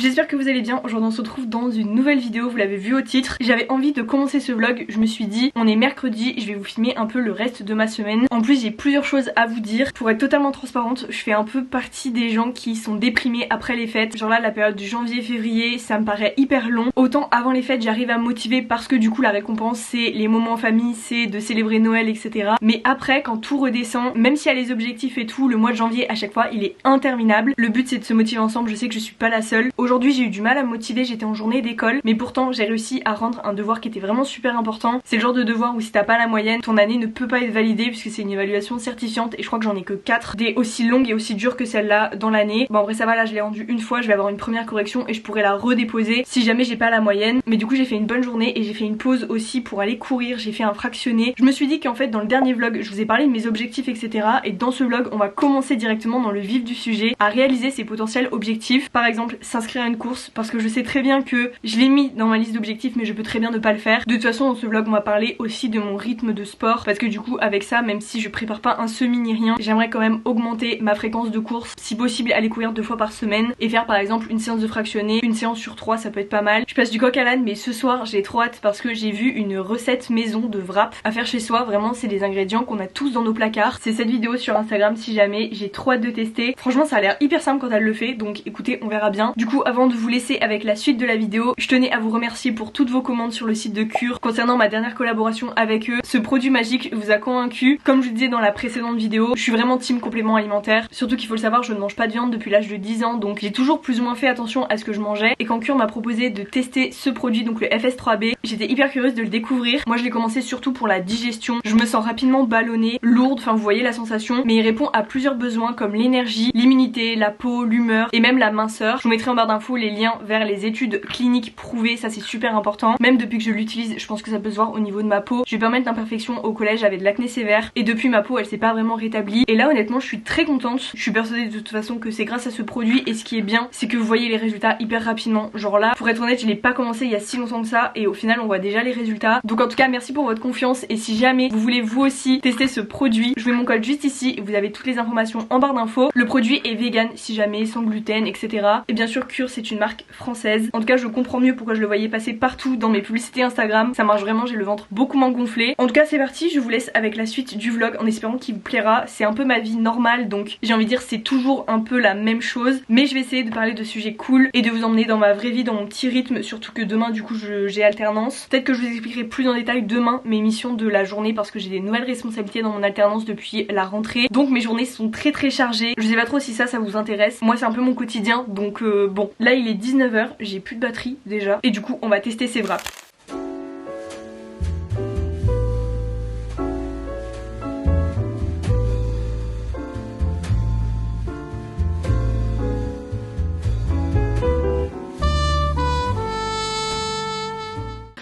J'espère que vous allez bien. Aujourd'hui on se retrouve dans une nouvelle vidéo, vous l'avez vu au titre. J'avais envie de commencer ce vlog, je me suis dit on est mercredi, je vais vous filmer un peu le reste de ma semaine. En plus j'ai plusieurs choses à vous dire. Pour être totalement transparente, je fais un peu partie des gens qui sont déprimés après les fêtes. Genre là la période du janvier-février ça me paraît hyper long. Autant avant les fêtes j'arrive à me motiver parce que du coup la récompense c'est les moments en famille, c'est de célébrer Noël etc. Mais après quand tout redescend, même s'il y a les objectifs et tout, le mois de janvier à chaque fois il est interminable. Le but c'est de se motiver ensemble, je sais que je suis pas la seule. Aujourd'hui j'ai eu du mal à me motiver, j'étais en journée d'école, mais pourtant j'ai réussi à rendre un devoir qui était vraiment super important. C'est le genre de devoir où si t'as pas la moyenne, ton année ne peut pas être validée puisque c'est une évaluation certifiante et je crois que j'en ai que 4 des aussi longues et aussi dures que celle-là dans l'année. Bon après ça va, là je l'ai rendue une fois, je vais avoir une première correction et je pourrai la redéposer si jamais j'ai pas la moyenne. Mais du coup j'ai fait une bonne journée et j'ai fait une pause aussi pour aller courir, j'ai fait un fractionné. Je me suis dit qu'en fait dans le dernier vlog je vous ai parlé de mes objectifs etc. Et dans ce vlog on va commencer directement dans le vif du sujet à réaliser ses potentiels objectifs. Par exemple s'inscrire à une course parce que je sais très bien que je l'ai mis dans ma liste d'objectifs mais je peux très bien ne pas le faire. De toute façon dans ce vlog on va parler aussi de mon rythme de sport parce que du coup avec ça, même si je prépare pas un semi ni rien, j'aimerais quand même augmenter ma fréquence de course, si possible aller courir 2 fois par semaine et faire par exemple une séance de fractionné, une séance sur 3 ça peut être pas mal. Je passe du coq à l'âne mais ce soir j'ai trop hâte parce que j'ai vu une recette maison de wrap à faire chez soi. Vraiment c'est des ingrédients qu'on a tous dans nos placards. C'est cette vidéo sur Instagram si jamais, j'ai trop hâte de tester. Franchement ça a l'air hyper simple quand elle le fait donc écoutez on verra bien. Du coup avant de vous laisser avec la suite de la vidéo, je tenais à vous remercier pour toutes vos commandes sur le site de Cure concernant ma dernière collaboration avec eux. Ce produit magique vous a convaincu. Comme je vous disais dans la précédente vidéo, je suis vraiment team complément alimentaire. Surtout qu'il faut le savoir, je ne mange pas de viande depuis l'âge de 10 ans donc j'ai toujours plus ou moins fait attention à ce que je mangeais. Et quand Cure m'a proposé de tester ce produit, donc le FS3B, j'étais hyper curieuse de le découvrir. Moi je l'ai commencé surtout pour la digestion. Je me sens rapidement ballonnée, lourde, enfin vous voyez la sensation. Mais il répond à plusieurs besoins comme l'énergie, l'immunité, la peau, l'humeur et même la minceur. Je vous mettrai en barre d'infos les liens vers les études cliniques prouvées, ça c'est super important. Même depuis que je l'utilise, je pense que ça peut se voir au niveau de ma peau. J'ai eu pas mal d'imperfections au collège, j'avais de l'acné sévère et depuis ma peau elle s'est pas vraiment rétablie. Et là honnêtement je suis très contente. Je suis persuadée de toute façon que c'est grâce à ce produit et ce qui est bien c'est que vous voyez les résultats hyper rapidement. Genre là pour être honnête je l'ai pas commencé il y a si longtemps que ça et au final on voit déjà les résultats. Donc en tout cas merci pour votre confiance et si jamais vous voulez vous aussi tester ce produit, je mets mon code juste ici et vous avez toutes les informations en barre d'infos. Le produit est vegan si jamais, sans gluten etc. Et bien sûr Cure c'est une marque française. En tout cas je comprends mieux pourquoi je le voyais passer partout dans mes publicités Instagram. Ça marche vraiment, j'ai le ventre beaucoup moins gonflé. En tout cas c'est parti, je vous laisse avec la suite du vlog en espérant qu'il vous plaira. C'est un peu ma vie normale donc j'ai envie de dire c'est toujours un peu la même chose. Mais je vais essayer de parler de sujets cool et de vous emmener dans ma vraie vie, dans mon petit rythme. Surtout que demain du coup j'ai alternance. Peut-être que je vous expliquerai plus en détail demain mes missions de la journée parce que j'ai des nouvelles responsabilités dans mon alternance depuis la rentrée. Donc mes journées sont très chargées. Je sais pas trop si ça vous intéresse. Moi c'est un peu mon quotidien donc bon. Là il est 19h, j'ai plus de batterie déjà. Et du coup on va tester ces wraps.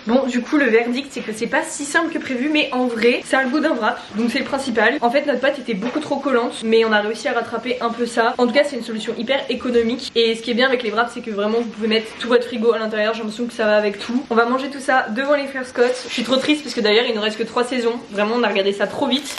Bon du coup le verdict c'est que c'est pas si simple que prévu mais en vrai ça a le goût d'un wrap donc c'est le principal. En fait notre pâte était beaucoup trop collante mais on a réussi à rattraper un peu ça. En tout cas c'est une solution hyper économique et ce qui est bien avec les wraps c'est que vraiment vous pouvez mettre tout votre frigo à l'intérieur. J'ai l'impression que ça va avec tout. On va manger tout ça devant les frères Scott. Je suis trop triste parce que d'ailleurs il ne reste que 3 saisons. Vraiment on a regardé ça trop vite.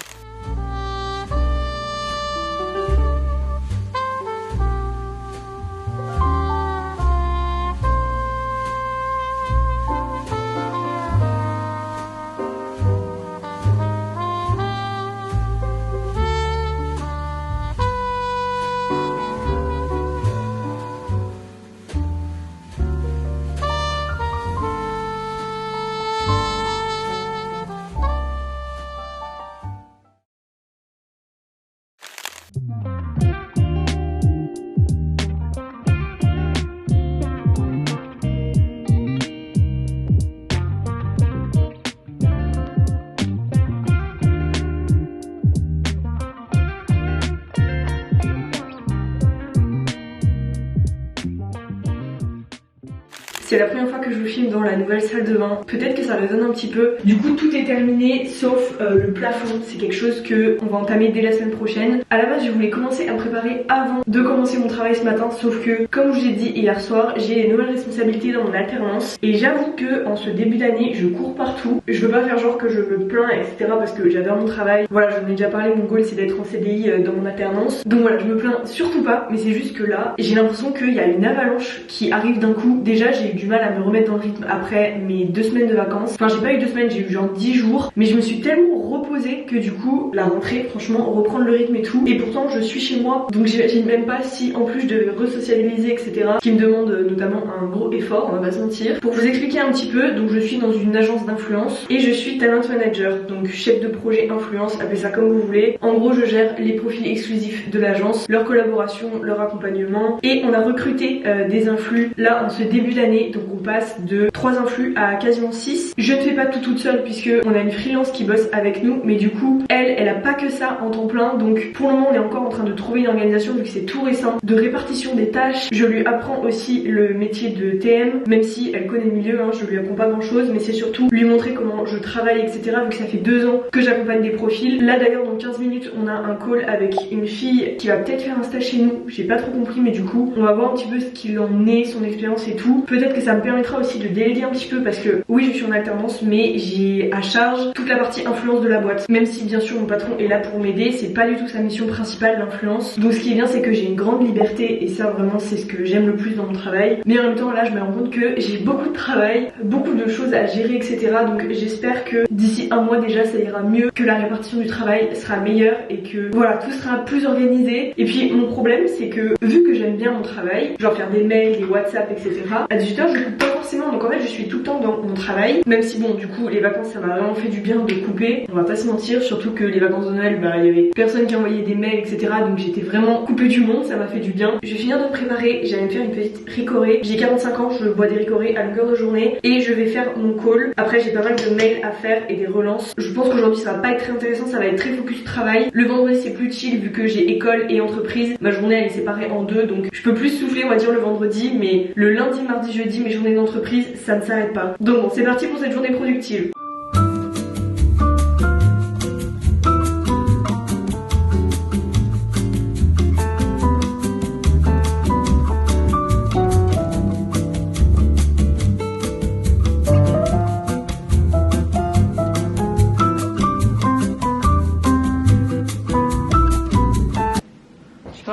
C'est la première fois que je vous filme dans la nouvelle salle de bain. Peut-être que ça résonne un petit peu. Du coup tout est terminé sauf le plafond. C'est quelque chose que on va entamer dès la semaine prochaine. À la base je voulais commencer à me préparer avant de commencer mon travail ce matin, sauf que comme je vous ai dit hier soir, j'ai une nouvelle responsabilité dans mon alternance et j'avoue que en ce début d'année je cours partout. Je veux pas faire genre que je me plains etc parce que j'adore mon travail. Voilà, je vous en ai déjà parlé, mon goal c'est d'être en CDI dans mon alternance. Donc voilà, je me plains surtout pas, mais c'est juste que là j'ai l'impression qu'il y a une avalanche qui arrive d'un coup. Déjà j'ai eu du mal à me remettre dans le rythme après mes 2 semaines de vacances. Enfin j'ai pas eu 2 semaines, j'ai eu genre 10 jours, mais je me suis tellement reposée que du coup la rentrée franchement reprendre le rythme et tout. Et pourtant je suis chez moi donc j'imagine même pas si en plus je devais re-sociabiliser etc, qui me demande notamment un gros effort, on va pas se mentir. Pour vous expliquer un petit peu, donc je suis dans une agence d'influence et je suis talent manager, donc chef de projet influence, appelez ça comme vous voulez. En gros je gère les profils exclusifs de l'agence, leur collaboration, leur accompagnement et on a recruté des influx là en ce début d'année, donc on passe de 3 influx à quasiment 6. Je ne fais pas tout toute seule puisque on a une freelance qui bosse avec nous, mais du coup elle a pas que ça en temps plein, donc pour le moment on est encore en train de trouver une organisation vu que c'est tout récent, de répartition des tâches. Je lui apprends aussi le métier de TM, même si elle connaît le milieu, hein, je lui apprends pas grand chose, mais c'est surtout lui montrer comment je travaille etc, vu que ça fait 2 ans que j'accompagne des profils. Là d'ailleurs dans 15 minutes on a un call avec une fille qui va peut-être faire un stage chez nous, j'ai pas trop compris, mais du coup on va voir un petit peu ce qu'il en est, son expérience et tout. Peut-être que ça me permettra aussi de déléguer un petit peu parce que oui je suis en alternance mais j'ai à charge toute la partie influence de la boîte, même si bien sûr mon patron est là pour m'aider, c'est pas du tout sa mission principale l'influence. Donc ce qui est bien c'est que j'ai une grande liberté et ça vraiment c'est ce que j'aime le plus dans mon travail, mais en même temps là je me rends compte que j'ai beaucoup de travail, beaucoup de choses à gérer etc, donc j'espère que d'ici un mois déjà ça ira mieux, que la répartition du travail sera meilleure et que voilà tout sera plus organisé. Et puis mon problème c'est que vu que j'aime bien mon travail, genre faire des mails, des WhatsApp etc, à 18h je coupe pas forcément, donc en fait je suis tout le temps dans mon travail, même si bon du coup les vacances ça m'a vraiment fait du bien de couper, on va pas se mentir, surtout que les vacances de Noël bah il y avait personne qui envoyait des mails etc, donc j'étais vraiment coupée du monde, ça m'a fait du bien. Je vais finir de me préparer, j'allais me faire une petite ricorée, j'ai 45 ans, je bois des ricorées à longueur de journée et je vais faire mon call. Après j'ai pas mal de mails à faire et des relances. Je pense qu'aujourd'hui ça va pas être très intéressant, ça va être très focus travail. Le vendredi c'est plus chill vu que j'ai école et entreprise, ma journée elle est séparée en deux, donc je peux plus souffler on va dire le vendredi, mais le lundi, mardi, jeudi mes journées d'entreprise ça ne s'arrête pas. Donc bon c'est parti pour cette journée productive.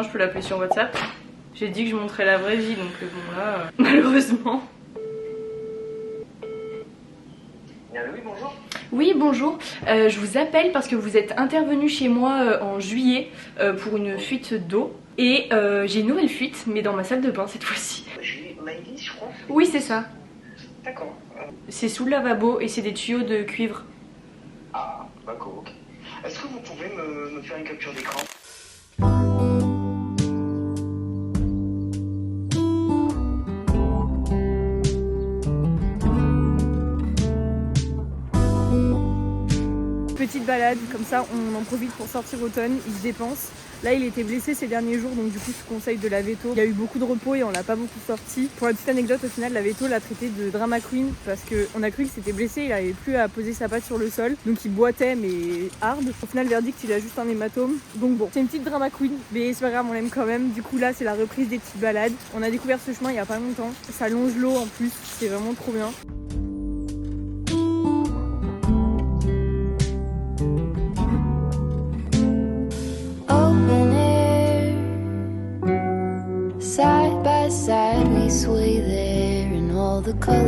Je peux l'appeler sur WhatsApp. J'ai dit que je montrais la vraie vie donc bon là malheureusement. Oui bonjour. Oui bonjour, je vous appelle parce que vous êtes intervenu chez moi en juillet pour une fuite d'eau et j'ai une nouvelle fuite mais dans ma salle de bain cette fois-ci. J'ai Maïlis je crois. Oui c'est ça. D'accord. C'est sous le lavabo et c'est des tuyaux de cuivre. Ah d'accord ok. Est-ce que vous pouvez me faire une capture d'écran? Petite balade, comme ça on en profite pour sortir automne, il se dépense. Là il était blessé ces derniers jours donc du coup je conseille de laver tôt. Il y a eu beaucoup de repos et on l'a pas beaucoup sorti. Pour la petite anecdote au final la veto l'a traité de drama queen parce qu'on a cru qu'il s'était blessé, il avait plus à poser sa patte sur le sol. Donc il boitait mais hard. Au final verdict il a juste un hématome. Donc bon c'est une petite drama queen mais c'est pas grave on l'aime quand même. Du coup là c'est la reprise des petites balades. On a découvert ce chemin il y a pas longtemps. Ça longe l'eau en plus, c'est vraiment trop bien. Side by side we sway there in all the colors.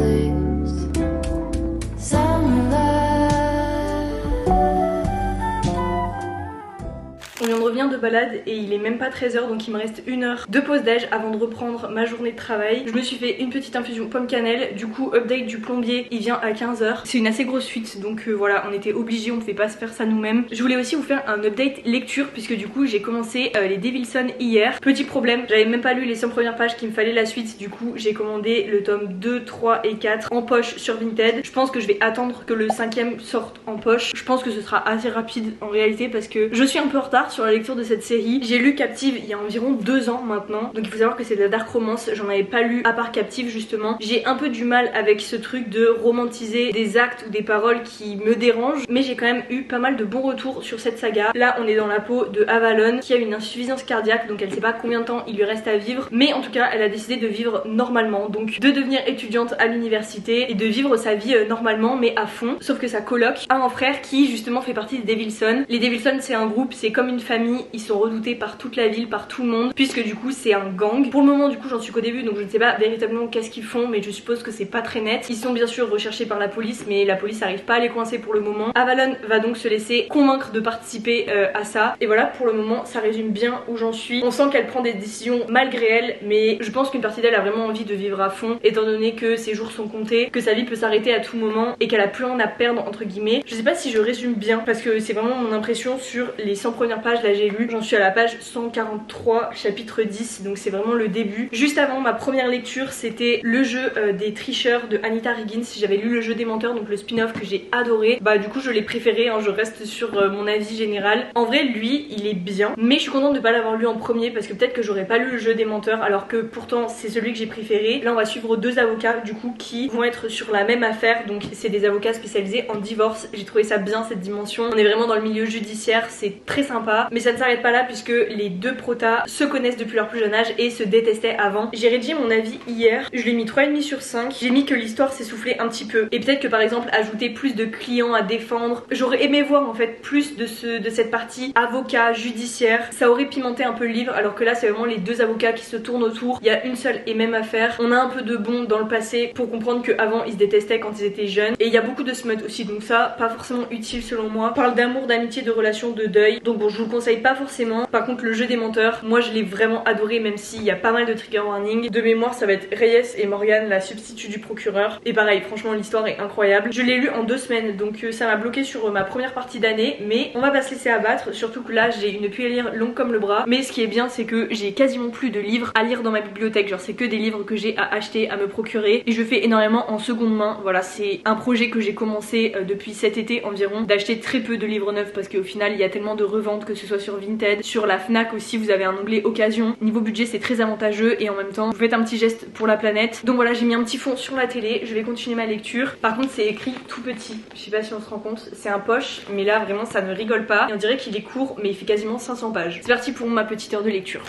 On vient de revenir de balade et il est même pas 13h donc il me reste 1 heure de pause déj avant de reprendre ma journée de travail. Je me suis fait une petite infusion pomme cannelle, du coup update du plombier il vient à 15h. C'est une assez grosse fuite donc voilà on était obligés, on pouvait pas se faire ça nous-mêmes. Je voulais aussi vous faire un update lecture puisque du coup j'ai commencé les Devilson hier. Petit problème, j'avais même pas lu les 100 premières pages qu'il me fallait la suite, du coup j'ai commandé le tome 2, 3 et 4 en poche sur Vinted. Je pense que je vais attendre que le 5ème sorte en poche. Je pense que ce sera assez rapide en réalité parce que je suis un peu en retard sur la lecture de cette série. J'ai lu Captive il y a environ 2 ans maintenant, donc il faut savoir que c'est de la dark romance, j'en avais pas lu à part Captive justement. J'ai un peu du mal avec ce truc de romantiser des actes ou des paroles qui me dérangent, mais j'ai quand même eu pas mal de bons retours sur cette saga. Là on est dans la peau de Avalon qui a une insuffisance cardiaque, donc elle sait pas combien de temps il lui reste à vivre, mais en tout cas elle a décidé de vivre normalement, donc de devenir étudiante à l'université et de vivre sa vie normalement mais à fond. Sauf que sa coloc a un frère qui justement fait partie des Devilson. Les Devilson c'est un groupe, c'est comme une famille, ils sont redoutés par toute la ville, par tout le monde, puisque du coup c'est un gang. Pour le moment du coup j'en suis qu'au début, donc je ne sais pas véritablement qu'est-ce qu'ils font, mais je suppose que c'est pas très net. Ils sont bien sûr recherchés par la police, mais la police n'arrive pas à les coincer pour le moment. Avalon va donc se laisser convaincre de participer à ça, et voilà, pour le moment ça résume bien où j'en suis. On sent qu'elle prend des décisions malgré elle, mais je pense qu'une partie d'elle a vraiment envie de vivre à fond, étant donné que ses jours sont comptés, que sa vie peut s'arrêter à tout moment et qu'elle a plus rien à perdre entre guillemets. Je sais pas si je résume bien parce que c'est vraiment mon impression sur les 100 premières pages. Là j'ai lu, j'en suis à la page 143 chapitre 10, donc c'est vraiment le début. Juste avant ma première lecture c'était le jeu des tricheurs de Anita Higgins. J'avais lu le jeu des menteurs, donc le spin-off que j'ai adoré. Bah du coup je l'ai préféré, hein, je reste sur mon avis général. En vrai lui il est bien, mais je suis contente de pas l'avoir lu en premier parce que peut-être que j'aurais pas lu le jeu des menteurs alors que pourtant c'est celui que j'ai préféré. Là on va suivre 2 avocats du coup qui vont être sur la même affaire, donc c'est des avocats spécialisés en divorce. J'ai trouvé ça bien cette dimension, on est vraiment dans le milieu judiciaire, c'est très sympa, mais ça ne s'arrête pas là puisque les 2 protas se connaissent depuis leur plus jeune âge et se détestaient avant. J'ai rédigé mon avis hier, je l'ai mis 3,5 sur 5, j'ai mis que l'histoire s'essoufflait un petit peu et peut-être que par exemple ajouter plus de clients à défendre, j'aurais aimé voir en fait plus de cette partie avocat judiciaire, ça aurait pimenté un peu le livre, alors que là c'est vraiment les 2 avocats qui se tournent autour, il y a une seule et même affaire. On a un peu de bon dans le passé pour comprendre qu'avant ils se détestaient quand ils étaient jeunes, et il y a beaucoup de smut aussi, donc ça pas forcément utile selon moi. On parle d'amour, d'amitié, de relations, de deuil, donc bon je vous le conseille pas forcément. Par contre le jeu des menteurs, moi je l'ai vraiment adoré, même s'il y a pas mal de trigger warning. De mémoire ça va être Reyes et Morgan, la substitut du procureur, et pareil franchement l'histoire est incroyable. Je l'ai lu en 2 semaines, donc ça m'a bloqué sur ma première partie d'année, mais on va pas se laisser abattre, surtout que là j'ai une pile à lire longue comme le bras. Mais ce qui est bien c'est que j'ai quasiment plus de livres à lire dans ma bibliothèque, genre c'est que des livres que j'ai à acheter, à me procurer, et je fais énormément en seconde main. Voilà, c'est un projet que j'ai commencé depuis cet été environ, d'acheter très peu de livres neufs parce qu'au final il y a tellement de reventes, que ce soit sur Vinted, sur la Fnac aussi vous avez un onglet occasion. Niveau budget c'est très avantageux et en même temps vous faites un petit geste pour la planète. Donc voilà, j'ai mis un petit fond sur la télé, je vais continuer ma lecture. Par contre c'est écrit tout petit, je sais pas si on se rend compte, c'est un poche, mais là vraiment ça ne rigole pas et on dirait qu'il est court mais il fait quasiment 500 pages. C'est parti pour ma petite heure de lecture.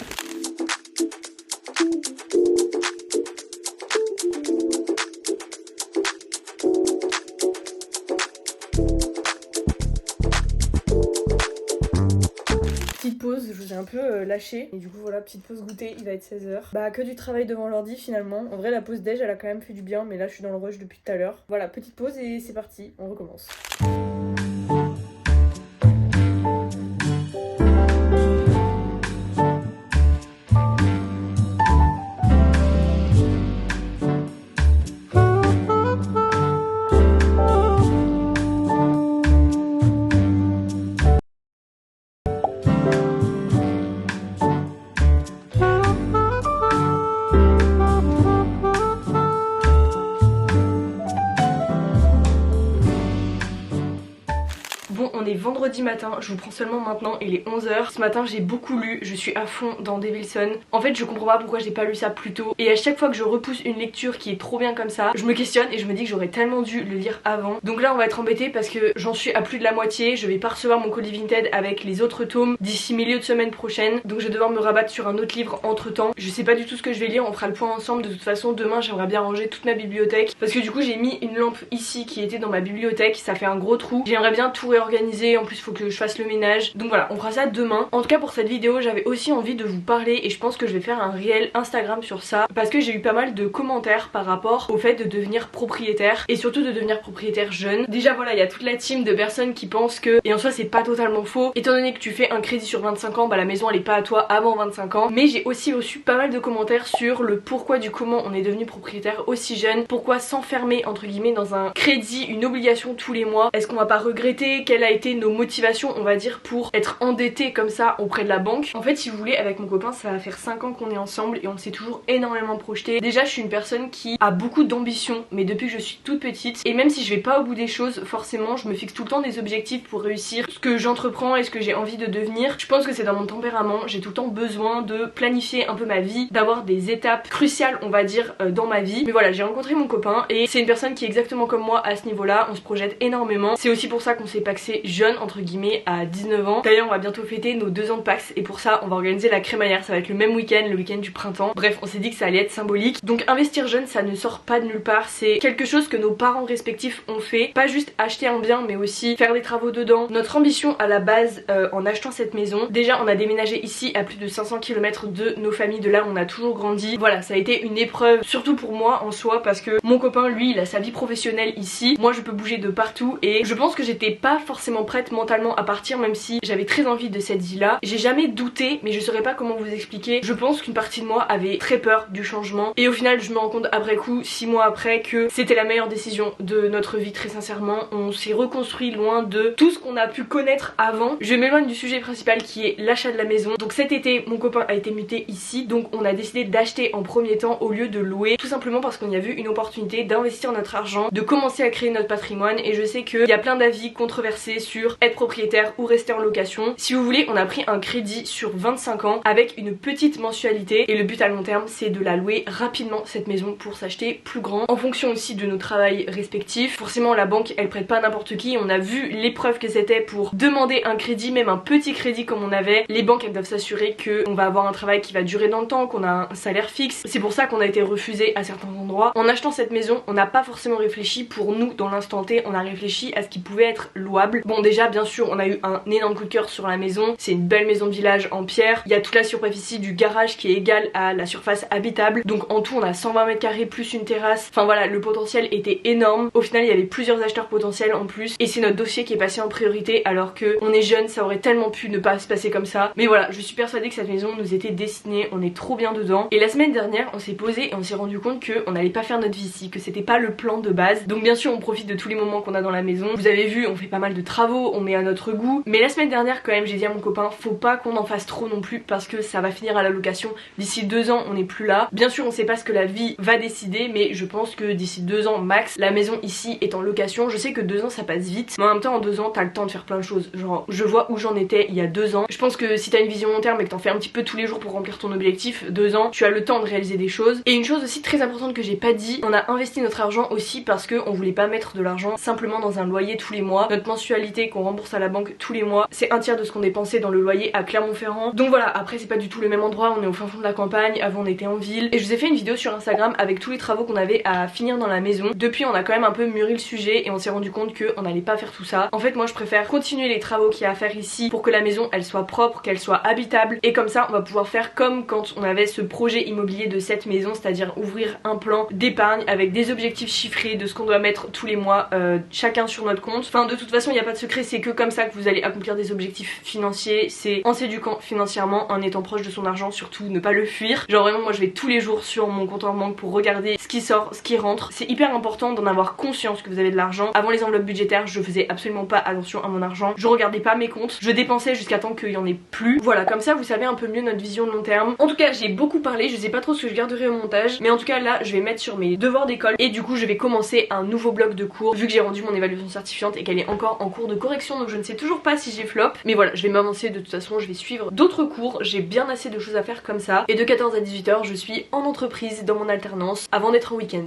Pause, je vous ai un peu lâché et du coup voilà, petite pause goûter, il va être 16h. Bah que du travail devant l'ordi finalement. En vrai la pause déj elle a quand même fait du bien, mais là je suis dans le rush depuis tout à l'heure. Voilà, petite pause et c'est parti, on recommence. On est vendredi matin, je vous prends seulement maintenant, il est 11h. Ce matin j'ai beaucoup lu, je suis à fond dans Devilson. En fait je comprends pas pourquoi j'ai pas lu ça plus tôt, et à chaque fois que je repousse une lecture qui est trop bien comme ça, je me questionne et je me dis que j'aurais tellement dû le lire avant. Donc là on va être embêté parce que j'en suis à plus de la moitié, je vais pas recevoir mon colis Vinted avec les autres tomes d'ici milieu de semaine prochaine, donc je vais devoir me rabattre sur un autre livre entre temps. Je sais pas du tout ce que je vais lire, on fera le point ensemble. De toute façon demain j'aimerais bien ranger toute ma bibliothèque parce que du coup j'ai mis une lampe ici qui était dans ma bibliothèque, ça fait un gros trou, j'aimerais bien tout réorganiser, en plus il faut que je fasse le ménage, donc voilà on fera ça demain. En tout cas pour cette vidéo j'avais aussi envie de vous parler et je pense que je vais faire un réel Instagram sur ça parce que j'ai eu pas mal de commentaires par rapport au fait de devenir propriétaire et surtout de devenir propriétaire jeune. Déjà voilà, il y a toute la team de personnes qui pensent que, et en soi c'est pas totalement faux, étant donné que tu fais un crédit sur 25 ans, bah la maison elle est pas à toi avant 25 ans. Mais j'ai aussi reçu pas mal de commentaires sur le pourquoi du comment on est devenu propriétaire aussi jeune, pourquoi s'enfermer entre guillemets dans un crédit, une obligation tous les mois, est-ce qu'on va pas regretter, quel a été été nos motivations, on va dire, pour être endettés comme ça auprès de la banque. En fait, si vous voulez, avec mon copain, ça va faire 5 ans qu'on est ensemble et on s'est toujours énormément projeté. Déjà, je suis une personne qui a beaucoup d'ambition, mais depuis que je suis toute petite, et même si je vais pas au bout des choses, forcément, je me fixe tout le temps des objectifs pour réussir ce que j'entreprends et ce que j'ai envie de devenir. Je pense que c'est dans mon tempérament, j'ai tout le temps besoin de planifier un peu ma vie, d'avoir des étapes cruciales, on va dire, dans ma vie. Mais voilà, j'ai rencontré mon copain et c'est une personne qui est exactement comme moi à ce niveau-là, on se projette énormément. C'est aussi pour ça qu'on s'est paxé jeune, entre guillemets, à 19 ans. D'ailleurs, on va bientôt fêter nos 2 ans de pax et pour ça, on va organiser la crémaillère, ça va être le même week-end, le week-end du printemps. Bref, on s'est dit que ça allait être symbolique. Donc investir jeune, ça ne sort pas de nulle part, c'est quelque chose que nos parents respectifs ont fait. Pas juste acheter un bien, mais aussi faire des travaux dedans. Notre ambition à la base, en achetant cette maison, déjà on a déménagé ici à plus de 500 km de nos familles, de là où on a toujours grandi. Voilà, ça a été une épreuve, surtout pour moi en soi, parce que mon copain, lui, il a sa vie professionnelle ici. Moi, je peux bouger de partout et je pense que j'étais pas forcément prête mentalement à partir, même si j'avais très envie de cette vie-là. J'ai jamais douté, mais je saurais pas comment vous expliquer. Je pense qu'une partie de moi avait très peur du changement et au final, je me rends compte après coup, 6 mois après, que c'était la meilleure décision de notre vie, très sincèrement. On s'est reconstruit loin de tout ce qu'on a pu connaître avant. Je m'éloigne du sujet principal qui est l'achat de la maison. Donc cet été, mon copain a été muté ici, donc on a décidé d'acheter en premier temps au lieu de louer, tout simplement parce qu'on y a vu une opportunité d'investir notre argent, de commencer à créer notre patrimoine. Et je sais qu'il y a plein d'avis controversés sur être propriétaire ou rester en location. Si vous voulez, on a pris un crédit sur 25 ans avec une petite mensualité et le but à long terme, c'est de la louer rapidement, cette maison, pour s'acheter plus grand en fonction aussi de nos travails respectifs. Forcément, la banque, elle prête pas n'importe qui. On a vu l'épreuve que c'était pour demander un crédit, même un petit crédit comme on avait. Les banques, elles doivent s'assurer qu'on va avoir un travail qui va durer dans le temps, qu'on a un salaire fixe. C'est pour ça qu'on a été refusé à certains endroits. En achetant cette maison, on n'a pas forcément réfléchi pour nous dans l'instant T, on a réfléchi à ce qui pouvait être louable. Bon, déjà, bien sûr, on a eu un énorme coup de cœur sur la maison. C'est une belle maison de village en pierre. Il y a toute la superficie du garage qui est égale à la surface habitable. Donc en tout, on a 120 mètres carrés plus une terrasse. Enfin voilà, le potentiel était énorme. Au final, il y avait plusieurs acheteurs potentiels en plus. Et c'est notre dossier qui est passé en priorité, alors que on est jeune, ça aurait tellement pu ne pas se passer comme ça. Mais voilà, je suis persuadée que cette maison nous était destinée. On est trop bien dedans. Et la semaine dernière, on s'est posé et on s'est rendu compte qu'on n'allait pas faire notre vie ici, que c'était pas le plan de base. Donc bien sûr, on profite de tous les moments qu'on a dans la maison. Vous avez vu, on fait pas mal de travaux, on met à notre goût. Mais la semaine dernière, quand même, j'ai dit à mon copain, faut pas qu'on en fasse trop non plus, parce que ça va finir à la location. D'ici 2 ans, on n'est plus là. Bien sûr, on sait pas ce que la vie va décider, mais je pense que d'ici 2 ans max, la maison ici est en location. Je sais que 2 ans ça passe vite, mais en même temps en 2 ans t'as le temps de faire plein de choses. Genre je vois où j'en étais il y a 2 ans. Je pense que si t'as une vision long terme et que t'en fais un petit peu tous les jours pour remplir ton objectif, 2 ans tu as le temps de réaliser des choses. Et une chose aussi très importante que j'ai pas dit, on a investi notre argent aussi parce que on voulait pas mettre de l'argent simplement dans un loyer tous les mois. Notre mensualité qu'on rembourse à la banque tous les mois, c'est un tiers de ce qu'on dépensait dans le loyer à Clermont-Ferrand. Donc voilà, après c'est pas du tout le même endroit, on est au fin fond de la campagne, avant on était en ville. Et je vous ai fait une vidéo sur Instagram avec tous les travaux qu'on avait à finir dans la maison. Depuis on a quand même un peu mûri le sujet et on s'est rendu compte qu'on n'allait pas faire tout ça. En fait moi je préfère continuer les travaux qu'il y a à faire ici pour que la maison elle soit propre, qu'elle soit habitable, et comme ça on va pouvoir faire comme quand on avait ce projet immobilier de cette maison, c'est-à-dire ouvrir un plan d'épargne avec des objectifs chiffrés de ce qu'on doit mettre tous les mois, chacun sur notre compte. Enfin de toute façon il n'y a pas de secret, c'est que comme ça que vous allez accomplir des objectifs financiers, c'est en s'éduquant financièrement, en étant proche de son argent, surtout ne pas le fuir. Genre vraiment moi je vais tous les jours sur mon compte en banque pour regarder ce qui sort, ce qui rentre. C'est hyper important d'en avoir conscience que vous avez de l'argent. Avant les enveloppes budgétaires, je faisais absolument pas attention à mon argent, je regardais pas mes comptes, je dépensais jusqu'à temps qu'il y en ait plus. Voilà, comme ça vous savez un peu mieux notre vision de long terme. En tout cas j'ai beaucoup parlé, je sais pas trop ce que je garderai au montage, mais en tout cas là je vais mettre sur mes devoirs d'école et du coup je vais commencer un nouveau bloc de cours vu que j'ai rendu mon évaluation certifiante et qu'elle est encore en cours de correction, donc je ne sais toujours pas si j'ai flop. Mais voilà, je vais m'avancer, de toute façon je vais suivre d'autres cours, j'ai bien assez de choses à faire comme ça. Et de 14 à 18h je suis en entreprise dans mon alternance avant d'être en week-end.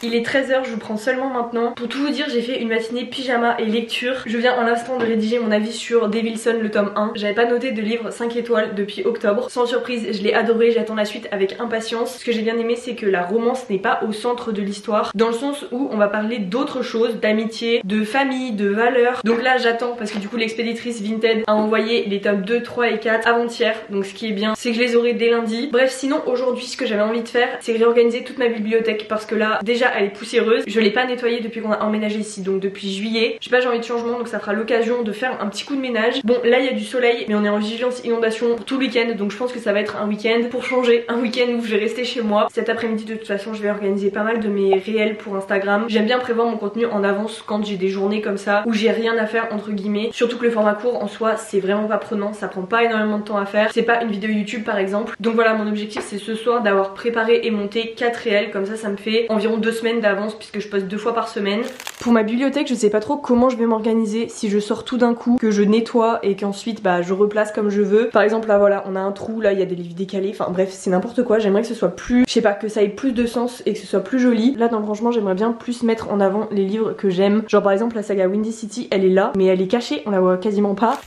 Il est 13h, je vous prends seulement maintenant. Pour tout vous dire, j'ai fait une matinée pyjama et lecture. Je viens à l'instant de rédiger mon avis sur Devilson le tome 1. J'avais pas noté de livre 5 étoiles depuis octobre. Sans surprise, je l'ai adoré, j'attends la suite avec impatience. Ce que j'ai bien aimé, c'est que la romance n'est pas au centre de l'histoire, dans le sens où on va parler d'autres choses, d'amitié, de famille, de valeurs. Donc là j'attends parce que du coup l'expéditrice Vinted a envoyé les tomes 2, 3 et 4 avant-hier. Donc ce qui est bien, c'est que je les aurai dès lundi. Bref, sinon aujourd'hui ce que j'avais envie de faire, c'est réorganiser toute ma bibliothèque parce que là déjà elle est poussiéreuse. Je l'ai pas nettoyée depuis qu'on a emménagé ici, donc depuis juillet. Je sais pas, j'ai envie de changement, donc ça fera l'occasion de faire un petit coup de ménage. Bon, là il y a du soleil, mais on est en vigilance inondation pour tout le week-end, donc je pense que ça va être un week-end pour changer, un week-end où je vais rester chez moi. Cet après-midi de toute façon je vais organiser pas mal de mes réels pour Instagram. J'aime bien prévoir mon contenu en avance quand j'ai des journées comme ça où j'ai rien à faire entre guillemets. Surtout que le format court en soi c'est vraiment pas prenant, ça prend pas énormément de temps à faire. C'est pas une vidéo YouTube par exemple. Donc voilà, mon objectif c'est ce soir d'avoir préparé et monté 4 réels, comme ça me fait environ 2 semaines d'avance puisque je poste 2 fois par semaine. Pour ma bibliothèque, je sais pas trop comment je vais m'organiser, si je sors tout d'un coup, que je nettoie et qu'ensuite bah je replace comme je veux. Par exemple là voilà, on a un trou, là il y a des livres décalés, enfin bref c'est n'importe quoi. J'aimerais que ce soit plus, je sais pas, que ça ait plus de sens et que ce soit plus joli. Là dans le rangement j'aimerais bien plus mettre en avant les livres que j'aime. Genre par exemple la saga Windy City, elle est là mais elle est cachée, on la voit quasiment pas.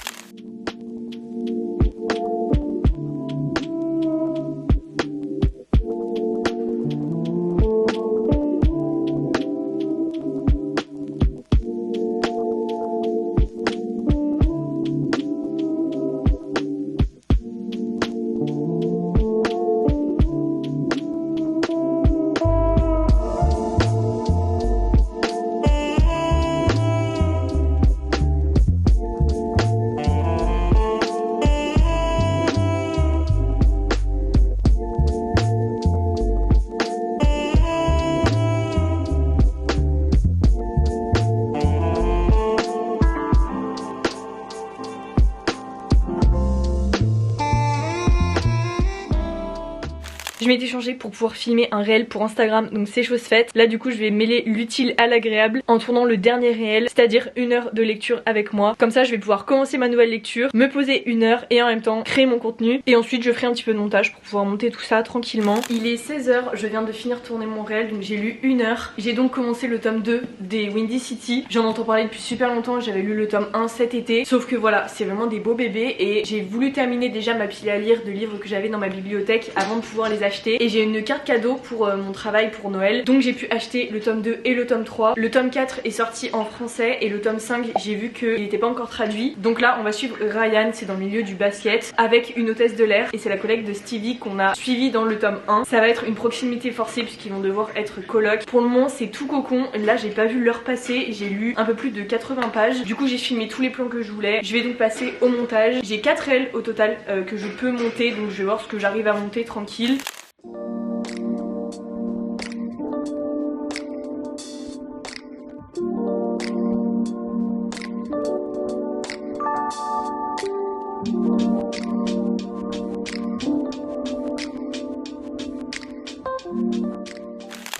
Je m'étais changée pour pouvoir filmer un réel pour Instagram, donc c'est chose faite. Là du coup je vais mêler l'utile à l'agréable en tournant le dernier réel, c'est-à-dire 1 heure de lecture avec moi. Comme ça je vais pouvoir commencer ma nouvelle lecture, me poser 1 heure et en même temps créer mon contenu. Et ensuite je ferai un petit peu de montage pour pouvoir monter tout ça tranquillement. Il est 16h, je viens de finir de tourner mon réel, donc j'ai lu 1 heure. J'ai donc commencé le tome 2 des Windy City. J'en entends parler depuis super longtemps, j'avais lu le tome 1 cet été. Sauf que voilà, c'est vraiment des beaux bébés et j'ai voulu terminer déjà ma pile à lire de livres que j'avais dans ma bibliothèque avant de pouvoir les acheter. Et j'ai une carte cadeau pour mon travail pour Noël, donc j'ai pu acheter le tome 2 et le tome 3. Le tome 4 est sorti en français et le tome 5 j'ai vu qu'il n'était pas encore traduit. Donc là on va suivre Ryan, c'est dans le milieu du basket, avec une hôtesse de l'air et c'est la collègue de Stevie qu'on a suivi dans le tome 1. Ça va être une proximité forcée puisqu'ils vont devoir être colocs. Pour le moment c'est tout cocon, là j'ai pas vu l'heure passer, j'ai lu un peu plus de 80 pages. Du coup j'ai filmé tous les plans que je voulais. Je vais donc passer au montage. J'ai 4 réels au total que je peux monter, donc je vais voir ce que j'arrive à monter tranquille.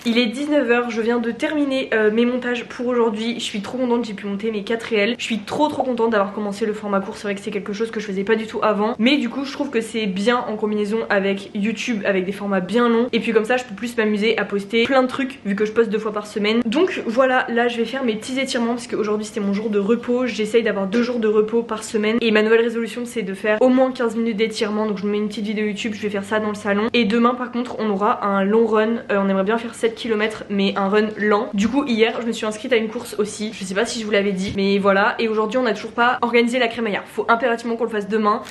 Il est 19h, je viens de terminer mes montages pour aujourd'hui. Je suis trop contente, j'ai pu monter mes 4 réels. Je suis trop contente d'avoir commencé le format court. C'est vrai que c'est quelque chose que je faisais pas du tout avant, mais du coup je trouve que c'est bien en combinaison avec YouTube, avec des formats bien longs. Et puis comme ça je peux plus m'amuser à poster plein de trucs vu que je poste 2 fois par semaine. Donc voilà, là je vais faire mes petits étirements parce qu'aujourd'hui c'était mon jour de repos. J'essaye d'avoir 2 jours de repos par semaine et ma nouvelle résolution c'est de faire au moins 15 minutes d'étirement. Donc je me mets une petite vidéo YouTube, je vais faire ça dans le salon. Et demain par contre on aura un long run, on aimerait bien faire 7 km mais un run lent. Du coup hier je me suis inscrite à une course aussi, je sais pas si je vous l'avais dit mais voilà. Et aujourd'hui on n'a toujours pas organisé la crémaillère, faut impérativement qu'on le fasse demain.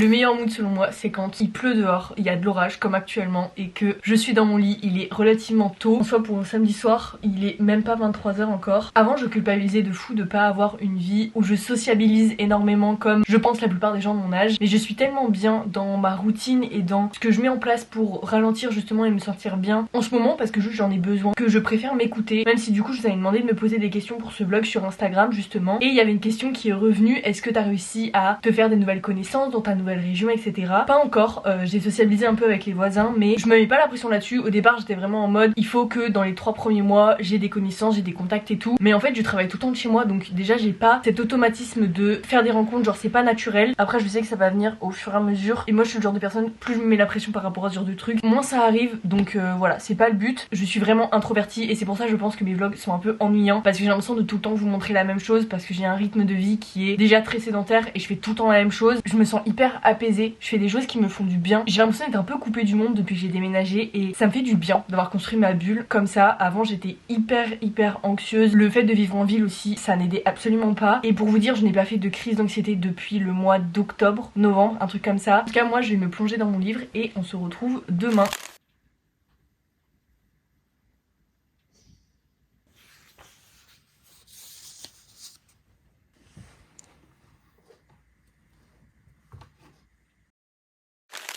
Le meilleur mood selon moi c'est quand il pleut dehors, il y a de l'orage comme actuellement et que je suis dans mon lit, il est relativement tôt. En soit pour un samedi soir, il est même pas 23h encore. Avant je culpabilisais de fou de pas avoir une vie où je sociabilise énormément comme je pense la plupart des gens de mon âge. Mais je suis tellement bien dans ma routine et dans ce que je mets en place pour ralentir justement et me sentir bien en ce moment parce que juste j'en ai besoin, que je préfère m'écouter. Même si du coup je vous avais demandé de me poser des questions pour ce vlog sur Instagram justement. Et il y avait une question qui est revenue, est-ce que t'as réussi à te faire des nouvelles connaissances dans ta nouvelle région, etc. Pas encore, j'ai sociabilisé un peu avec les voisins mais je me mets pas la pression là-dessus. Au départ j'étais vraiment en mode il faut que dans les 3 premiers mois j'ai des connaissances, j'ai des contacts et tout. Mais en fait je travaille tout le temps de chez moi donc déjà j'ai pas cet automatisme de faire des rencontres, genre c'est pas naturel. Après je sais que ça va venir au fur et à mesure et moi je suis le genre de personne, plus je me mets la pression par rapport à ce genre de trucs, moins ça arrive. Donc voilà, c'est pas le but. Je suis vraiment introvertie et c'est pour ça je pense que mes vlogs sont un peu ennuyants parce que j'ai l'impression de tout le temps vous montrer la même chose parce que j'ai un rythme de vie qui est déjà très sédentaire et je fais tout le temps la même chose. Je me sens hyper apaisée, je fais des choses qui me font du bien. J'ai l'impression d'être un peu coupée du monde depuis que j'ai déménagé et ça me fait du bien d'avoir construit ma bulle comme ça. Avant j'étais hyper anxieuse. Le fait de vivre en ville aussi, ça n'aidait absolument pas. Et pour vous dire, je n'ai pas fait de crise d'anxiété depuis le mois d'octobre, novembre, un truc comme ça. En tout cas moi je vais me plonger dans mon livre et on se retrouve demain.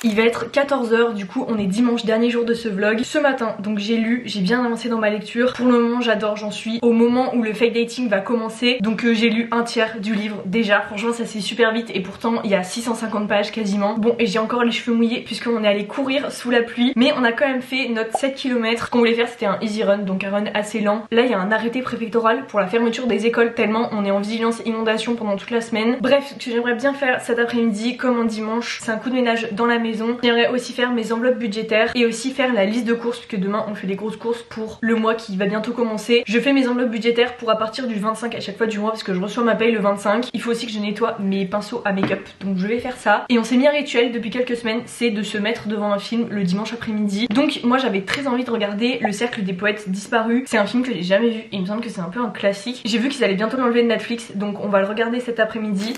Il va être 14h, du coup on est dimanche, dernier jour de ce vlog. Ce matin donc j'ai lu, j'ai bien avancé dans ma lecture. Pour le moment j'adore, j'en suis au moment où le fake dating va commencer. Donc j'ai lu un tiers du livre déjà, franchement ça c'est super vite et pourtant il y a 650 pages quasiment. Bon et j'ai encore les cheveux mouillés puisqu'on est allé courir sous la pluie. Mais on a quand même fait notre 7 km. Ce qu'on voulait faire c'était un easy run, donc un run assez lent. Là il y a un arrêté préfectoral pour la fermeture des écoles tellement on est en vigilance inondation pendant toute la semaine. Bref, ce que j'aimerais bien faire cet après-midi comme un dimanche, c'est un coup de ménage dans la maison. J'aimerais aussi faire mes enveloppes budgétaires et aussi faire la liste de courses puisque demain on fait des grosses courses pour le mois qui va bientôt commencer. Je fais mes enveloppes budgétaires pour à partir du 25 à chaque fois du mois parce que je reçois ma paye le 25. Il faut aussi que je nettoie mes pinceaux à make-up donc je vais faire ça. Et on s'est mis un rituel depuis quelques semaines, c'est de se mettre devant un film le dimanche après-midi. Donc moi j'avais très envie de regarder Le Cercle des Poètes Disparus. C'est un film que j'ai jamais vu et il me semble que c'est un peu un classique. J'ai vu qu'ils allaient bientôt l'enlever de Netflix donc on va le regarder cet après-midi.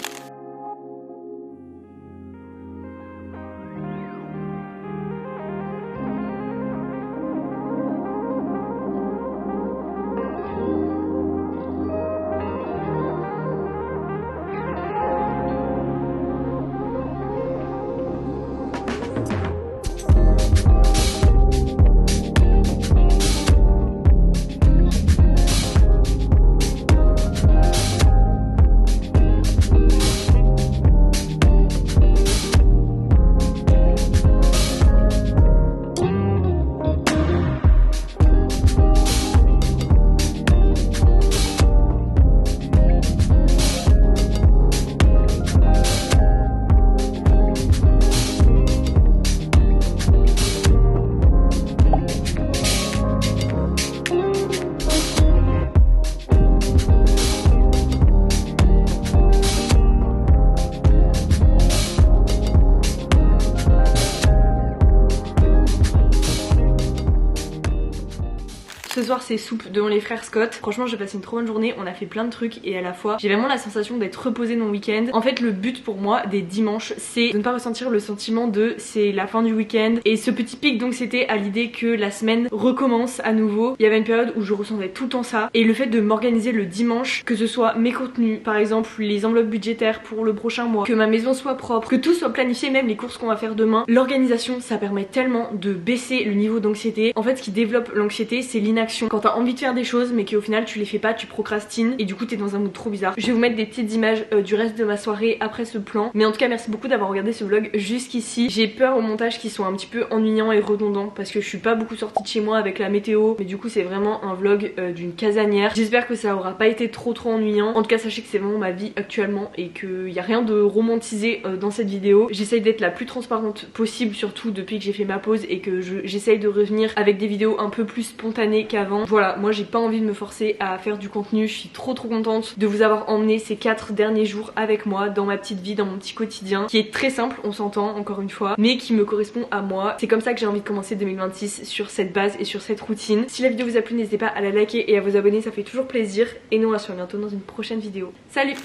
Ce soir c'est soupe devant les frères Scott. Franchement j'ai passé une trop bonne journée, on a fait plein de trucs et à la fois j'ai vraiment la sensation d'être reposée dans le week-end. En fait le but pour moi des dimanches c'est de ne pas ressentir le sentiment de c'est la fin du week-end et ce petit pic donc c'était à l'idée que la semaine recommence à nouveau. Il y avait une période où je ressentais tout le temps ça et le fait de m'organiser le dimanche, que ce soit mes contenus, par exemple les enveloppes budgétaires pour le prochain mois, que ma maison soit propre, que tout soit planifié, même les courses qu'on va faire demain. L'organisation ça permet tellement de baisser le niveau d'anxiété. En fait ce qui développe l'anxiété c'est l'inaction. Quand t'as envie de faire des choses mais qu'au final tu les fais pas, tu procrastines et du coup t'es dans un mood trop bizarre. Je vais vous mettre des petites images du reste de ma soirée après ce plan. Mais en tout cas merci beaucoup d'avoir regardé ce vlog jusqu'ici. J'ai peur au montage qu'il soit un petit peu ennuyant et redondant parce que je suis pas beaucoup sortie de chez moi avec la météo. Mais du coup c'est vraiment un vlog d'une casanière. J'espère que ça aura pas été trop ennuyant. En tout cas sachez que c'est vraiment ma vie actuellement et qu'il y a rien de romantisé dans cette vidéo. J'essaye d'être la plus transparente possible, surtout depuis que j'ai fait ma pause et que j'essaye de revenir avec des vidéos un peu plus spontanées qu'avant. Voilà, moi j'ai pas envie de me forcer à faire du contenu. Je suis trop contente de vous avoir emmené ces 4 derniers jours avec moi dans ma petite vie, dans mon petit quotidien qui est très simple, on s'entend encore une fois, mais qui me correspond à moi. C'est comme ça que j'ai envie de commencer 2026, sur cette base et sur cette routine. Si la vidéo vous a plu, n'hésitez pas à la liker et à vous abonner, ça fait toujours plaisir. Et nous on va se revoir bientôt dans une prochaine vidéo. Salut!